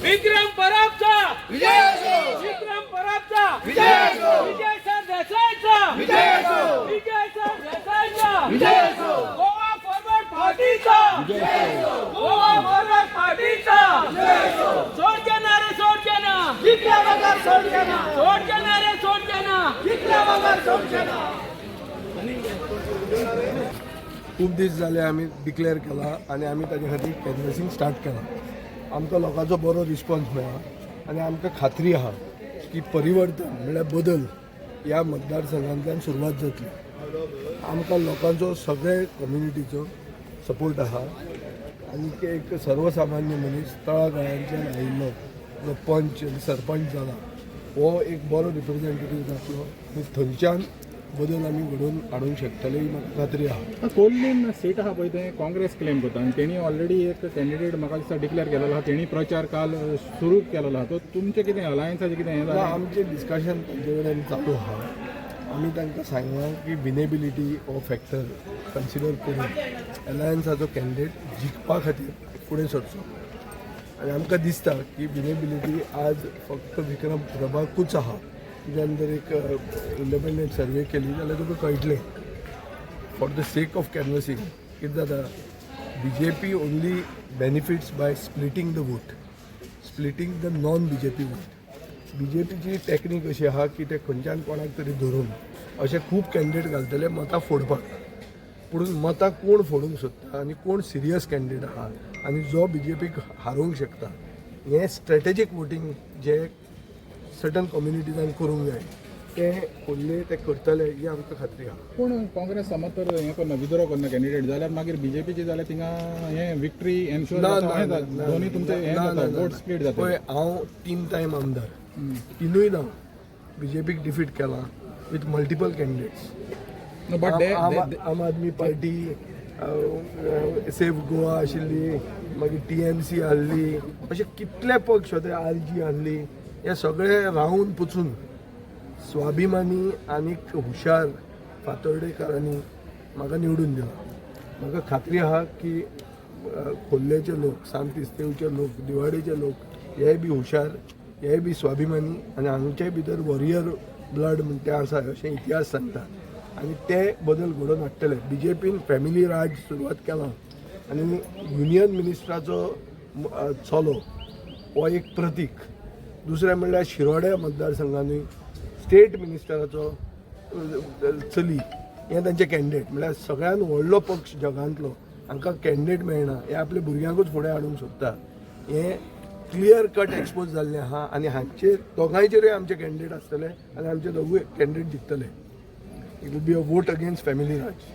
विक्रम परबचा विजय असो. विक्रम परबचा विजय असो. विजय सर देसाईचा विजय असो. विजय सर देसाईचा विजय असो. गोवा फॉरवर्ड पार्टीचा गोवा फॉरवर्ड पार्टीचा सोडजना रे सोडजना विक्रमागर सोडजना. सोडजना रे सोडजना विक्रमागर सोडजना. खूप दीस जाले आमी डिक्लेअर केला आणि आमी ताजे खातीर कॅनवसिंग स्टार्ट केला. आमकां लोकांचो बरो रिस्पॉन्स मेळ्ळा आनी आमकां खात्री आहा की परिवर्तन म्हणल्यार बदल ह्या मतदारसंघांतल्यान सुरवात जातली. आमकां लोकांचो सगळे कम्युनिटीचो सपोर्ट आहा आनी एक सर्वसामान्य मनीस तळागाळांतल्यान आयिल्लो जो पंच आनी सरपंच जाला हो एक बरो रिप्रेझेंटेटीव जातलो आनी थंयच्यान बदल आमी घडोवन हाडूंक शकतले ही म्हाका खात्री आहा. कोल्लीन सीट आहा पळय तें काँग्रेस क्लेम करता आनी तेणी ऑलरेडी एक कॅन्डिडेट म्हाका दिसता डिक्लेअर केलेलो आहा. तेणी प्रचार काल सुरू केलेलो आहा. तो तुमचें कितें अलायन्साचें कितें हें जालें? आमचें डिस्कशन तांचे कडेन चालू आहा. आमी तांकां सांगलां की विनेबिलिटी हो फॅक्टर कन्सिडर करून अलायन्साचो कॅन्डिडेट जिखपा खातीर फुडें सरचो. आनी आमकां दिसता की विनेबिलिटी आज फक्त विक्रम प्रभाकूच आहा. तुज्यान जर एक इंडिपेंडंट सर्वे केली जाल्यार तुका कळटलें. For the sake of canvassing कितें जाता, BJP only benefits by splitting the vote, splitting the non BJP vote. BJPची टॅक्नीक अशी आहा की ते खंयच्यान कोणाक तरी धरून अशे खूब कॅन्डिडेट घालतले मतां फोडपाक. पूण मतां कोण फोडूंक सोदता आनी कोण सिरियस कॅन्डिडेट आहा आनी जो BJPक हारोवंक शकता हें स्ट्रॅटेजीक वोटींग जे सर्टन कम्युनिटीजान करूंक जाय ते खोल्ले ते करतले ही आमकां खात्री आहा. पूण काँग्रेस समज तर हें करना, विद्रो करना कॅन्डिडेट जाल्यार मागीर BJPची जाल्यार थिंगा हें विक्ट्री एन्श्योर दोनी तुमचे हें जाता, वोट स्प्लीट जाता. पळय हांव 3 टायम आमदार, तिनूय BJPक डिफीट केला विथ मल्टिपल कॅन्डिडेट्स. आम आदमी पार्टी, सेफ गोवा आशिल्ली, मागीर TMC आहली, अशे कितले पक्ष होते, RG आहली. हे सगळे रावून पुचून स्वाभिमानी आनीक हुशार फातर्डेकारांनी म्हाका निवडून दिला. म्हाका खात्री आहा की खोर्लेचे लोक, सांतिस्तेवचे लोक, दिवाडेचे लोक हे बी हुशार, हे बी स्वाभिमानी आनी हांगचे भितर वॉरियर ब्लड म्हणटा ते आसा अशें इतिहास सांगता आनी ते बदल घडोवन हाडटले. BJPन फॅमिली राज सुरवात केला आनी युनियन मिनिस्टराचो चलो हो एक प्रतीक. दुसरें म्हणल्यार शिरोड्या मतदारसंघांनी स्टेट मिनिस्टराचो चली हें तांचें कॅन्डिडेट. म्हणल्यार सगळ्यान व्हडलो पक्ष जगांतलो हांकां कॅन्डिडेट मेळना, हे आपल्या भुरग्यांकूच फुडें हाडूंक सोदता. हें क्लियर कट एक्सपोज जाल्लें आहा आनी हांचेर दोगांयचेरूय आमचे कॅन्डिडेट आसतले आनी आमचे दोगूय कॅन्डिडेट जिखतले. It will be a vote against family Raj.